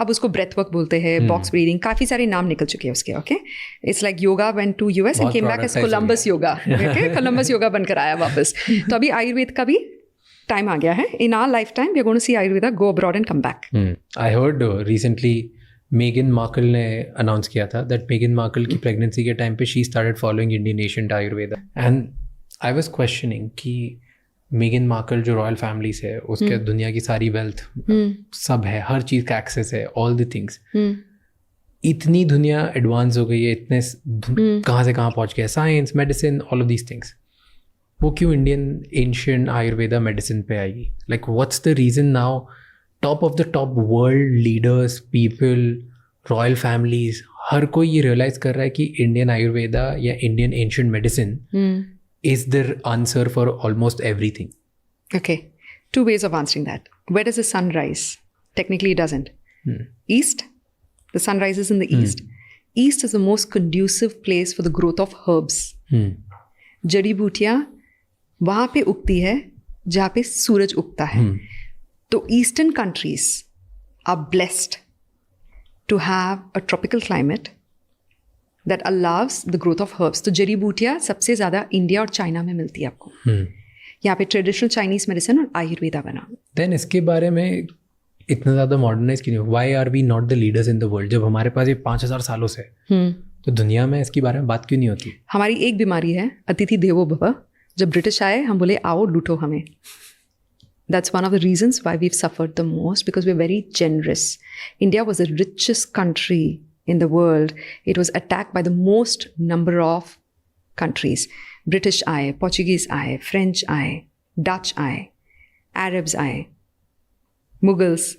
अब उसको breath work बोलते हैं, बॉक्स ब्रीदिंग, काफ़ी सारे नाम निकल चुके हैं उसके. Okay, it's like yoga went to US and came back as Columbus yoga. Columbus yoga बनकर आया वापस. तो अभी आयुर्वेद का भी टाइम आ गया है. In our lifetime we are going to see Ayurveda go abroad and come back. I heard recently मेगन मार्कल ने अनाउंस किया था दैट मेगन मार्कल की प्रेगनेंसी के टाइम पे she started following Indian ancient Ayurveda. And I was questioning कि मेगन मार्कल जो रॉयल फैमिली से है उसके दुनिया की सारी वेल्थ सब है, हर चीज़ का एक्सेस है, ऑल द थिंग्स. इतनी दुनिया एडवांस हो गई है, इतने कहाँ से कहाँ पहुँच गया, science, medicine, all of these things. वो क्यों इंडियन एंशियंट आयुर्वेदा मेडिसिन पे आएगी? Like what's the reason now top of the top world leaders, people, royal families, हर कोई ये रियलाइज कर रहा है कि इंडियन आयुर्वेदा या Indian ancient medicine is the answer for almost everything? Okay, two ways of answering that. Where does the sun rise? Technically, it doesn't. East, the sun rises in the east. East is the most conducive place for the growth of herbs. जड़ी बूटियाँ वहाँ पे उगती है जहाँ पे सूरज उगता है. तो eastern countries are blessed to have a tropical climate that allows the growth of herbs. तो जड़ी बूटियाँ सबसे ज़्यादा इंडिया और चाइना में मिलती है आपको. यहाँ पे ट्रेडिशनल चाइनीज मेडिसिन और आयुर्वेदा बना. देन इसके बारे में इतना ज़्यादा मॉडर्नाइज क्यों नहीं? Why are we not the leaders in the world? जब हमारे पास ये 5000 सालों से तो दुनिया में इसके बारे में बात क्यों नहीं होती? हमारी एक बीमारी है, अतिथि देवो भव. जब ब्रिटिश आए हम बोले आओ लूटो हमें. That's one of the reasons why we've suffered the most, because we're very generous. India was the richest country in the world. It was attacked by the most number of countries. British आए, Portuguese आए, French आए, Dutch आए, Arabs आए, Mughals.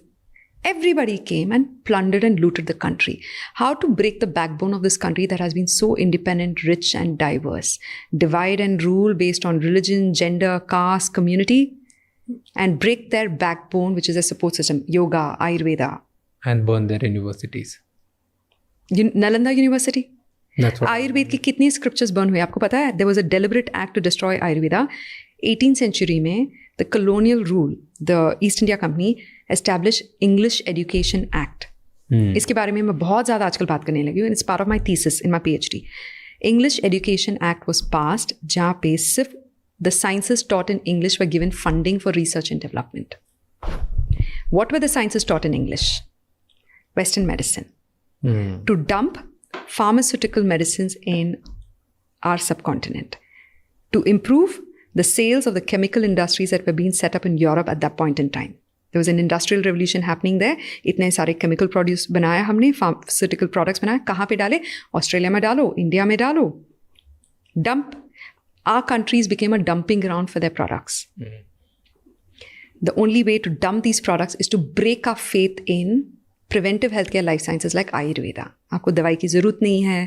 Everybody came and plundered and looted the country. How to break the backbone of this country that has been so independent, rich and diverse? Divide and rule based on religion, gender, caste, community, and break their backbone, which is a support system, yoga, Ayurveda. And burn their universities. Nalanda University. Ayurveda के कितने scriptures burn हुए आपको पता है? There was a deliberate act to destroy Ayurveda. 18th century में the colonial rule, the East India Company establish English education act. इसके बारे में मैं बहुत ज़्यादा आजकल बात करने लगी हूँ. It's part of my thesis in my PhD. English education act was passed जहाँ पे सिर्फ the sciences taught in English were given funding for research and development. What were the sciences taught in English? Western medicine. To dump pharmaceutical medicines in our subcontinent. To improve the sales of the chemical industries that were being set up in Europe at that point in time. There was an industrial revolution happening there. इतने सारे chemical produce बनाया हमने, pharmaceutical products बनाया. कहाँ पे डाले? Australia में डालो, इंडिया में डालो. Dump. Our countries became a dumping ground for their products. The only way to dump these products is to break our faith in preventive healthcare life sciences like Ayurveda. आपको दवाई की ज़रूरत नहीं है.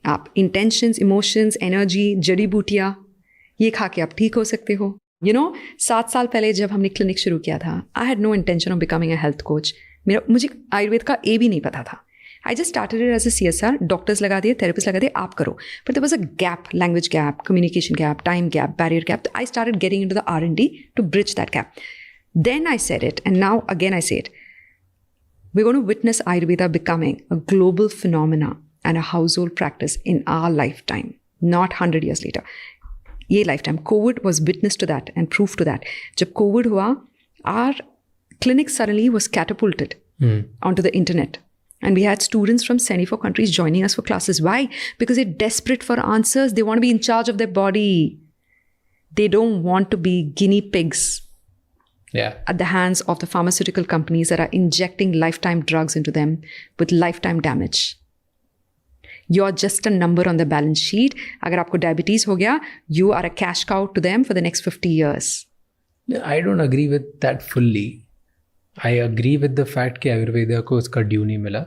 आप intentions, emotions, energy, जड़ी बूटियाँ ये खा के आप ठीक हो सकते हो. 7 साल पहले जब हमने क्लिनिक शुरू किया था, I had no intention of becoming a health coach. मुझे आयुर्वेद का A भी नहीं पता था. I just started it as a CSR. Doctors लगा दिए, therapists लगा दिए, आप करो. But there was a gap, language gap, communication gap, time gap, barrier gap. I started getting into the R&D to bridge that gap. Then I said it, and now again I say it. We're going to witness Ayurveda becoming a global phenomena and a household practice in our lifetime, not 100 years later. ये lifetime. COVID was witness to that and proof to that. जब COVID हुआ, our clinic suddenly was catapulted onto the internet. And we had students from 74 countries joining us for classes. Why? Because they're desperate for answers. They want to be in charge of their body. They don't want to be guinea pigs at the hands of the pharmaceutical companies that are injecting lifetime drugs into them with lifetime damage. You're just a number on the balance sheet. अगर आपको diabetes हो गया, you are a cash cow to them for the next 50 years. I don't agree with that fully. I agree with the fact कि आयुर्वेदा को उसका due नहीं मिला,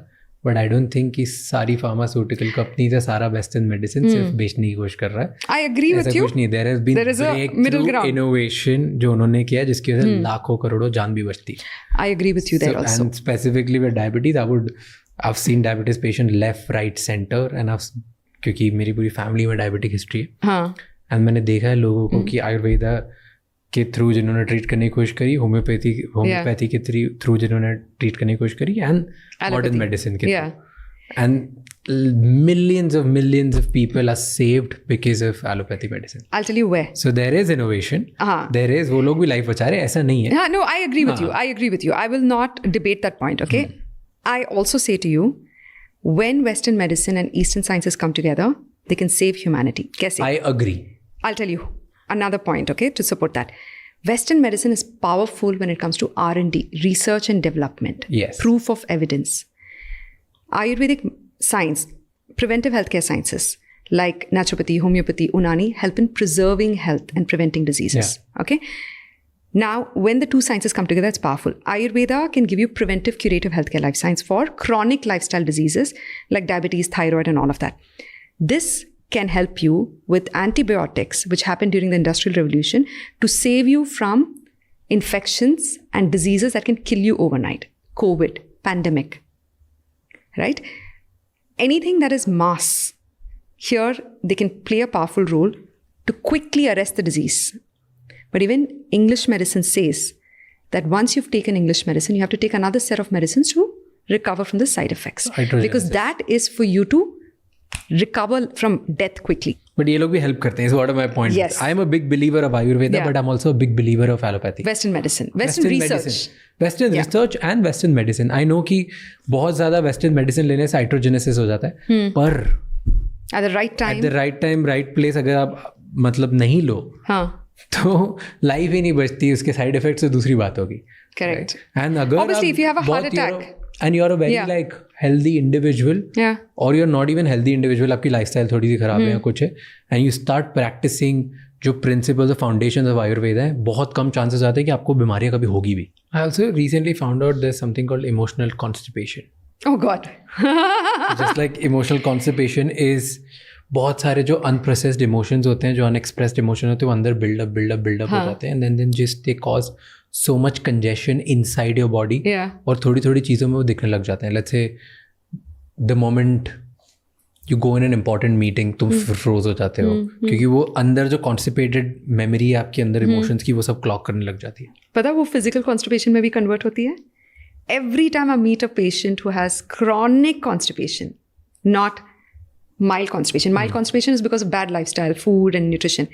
but I don't think कि सारी फार्मास्यूटिकल कंपनीज है सारा वेस्टर्न मेडिसिन सिर्फ बेचने की कोशिश कर रहा है. I agree with you. कुछ नहीं. There has been breakthrough innovation जो उन्होंने किया जिसकी वजह से लाखों करोड़ों जान भी बचती. I agree with you there also. And specifically with diabetes, I've seen diabetes patient left, right, center, and क्योंकि मेरी पूरी फैमिली में डायबिटिक हिस्ट्री है. एंड मैंने देखा है लोगों को कि आयुर्वेदा के थ्रू जिन्होंने ट्रीट करने की कोशिश करी, होम्योपैथी के थ्रू जिन्होंने ट्रीट करने की कोशिश करी, एंड मॉडर्न मेडिसिन के Yeah. Through. And millions of people are saved because of allopathy medicine. I'll tell you where. So there is innovation. हाँ. There is, वो लोग भी लाइफ बचा रहे हैं, ऐसा नहीं है. Yeah, no, I agree with you. I agree with you. I will not debate that point, okay? I also say to you, when Western medicine and Eastern sciences come together, they can save humanity. Kaise? I agree. I'll tell you another point, okay, to support that. Western medicine is powerful when it comes to R&D, research and development. Yes. Proof of evidence. Ayurvedic science, preventive healthcare sciences like naturopathy, homeopathy, Unani help in preserving health and preventing diseases. Okay. Now, when the two sciences come together, it's powerful. Ayurveda can give you preventive curative healthcare life science for chronic lifestyle diseases like diabetes, thyroid, and all of that. This can help you with antibiotics, which happened during the Industrial Revolution, to save you from infections and diseases that can kill you overnight. COVID, pandemic, right? Anything that is mass, here they can play a powerful role to quickly arrest the disease. But even English medicine says that once you've taken English medicine, you have to take another set of medicines to recover from the side effects. Because that is for you to recover from death quickly. But ये लोग भी help करते हैं. Is what my point. Yes. I am a big believer of Ayurveda, Yeah. but I'm also a big believer of allopathy. Western medicine, Western research. medicine. Western research and Western medicine. I know कि बहुत ज़्यादा Western medicine लेने से हाइड्रोजेनेसिस हो जाता है, पर At the right time. at the right time, right place अगर आप मतलब नहीं लो, हाँ, तो लाइफ ही नहीं बचती. उसके साइड इफेक्ट्स से दूसरी बात होगी. correct. And अगर Obviously, आप if you have a heart बहुत attack. and you're a very Yeah. like healthy individual, Yeah. or you're not even healthy individual, आपकी लाइफस्टाइल थोड़ी सी खराब है या कुछ है, and you start practicing जो प्रिंसिपल्स और फाउंडेशंस ऑफ आयुर्वेदा है, बहुत कम चांसेस आते हैं कि आपको बीमारियां कभी होगी भी. I also recently found out there something called emotional constipation. Oh God. Just like emotional constipation is बहुत सारे जो अनप्रोसेस्ड इमोशंस होते हैं, जो अनएक्सप्रेस्ड इमोशन होते हैं, वो अंदर बिल्डअप हो जाते हैं, and then just they cause so much congestion inside your body. Yeah. और थोड़ी थोड़ी चीज़ों में वो दिखने लग जाते हैं. Let's say the moment you go in an important meeting, तुम फ्रोज हो जाते हो, क्योंकि वो अंदर जो कॉन्स्टिपेटेड मेमोरी है आपके अंदर इमोशंस की, वो सब क्लॉक करने लग जाती है. पता है वो फिजिकल कॉन्स्टिपेशन में भी कन्वर्ट होती है. Every time I meet a patient who has chronic constipation, not mild constipation. Mild constipation is because of bad lifestyle, food and nutrition.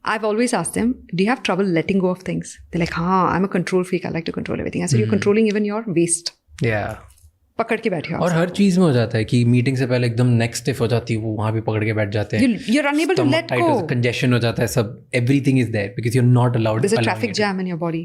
I've always asked them, do you have trouble letting go of things? They're like, I'm a control freak. I like to control everything. I said, you're controlling even your waist. Yeah. पकड़ के बैठे हो. और हर चीज़ में हो जाता है कि मीटिंग से पहले एकदम नेक्स्ट स्टिफ हो जाती है, वो वहाँ भी पकड़ के बैठ जाते हैं. You're unable to let go. Congestion हो जाता है, सब everything is there because you are not allowed. There's a traffic jam in your body.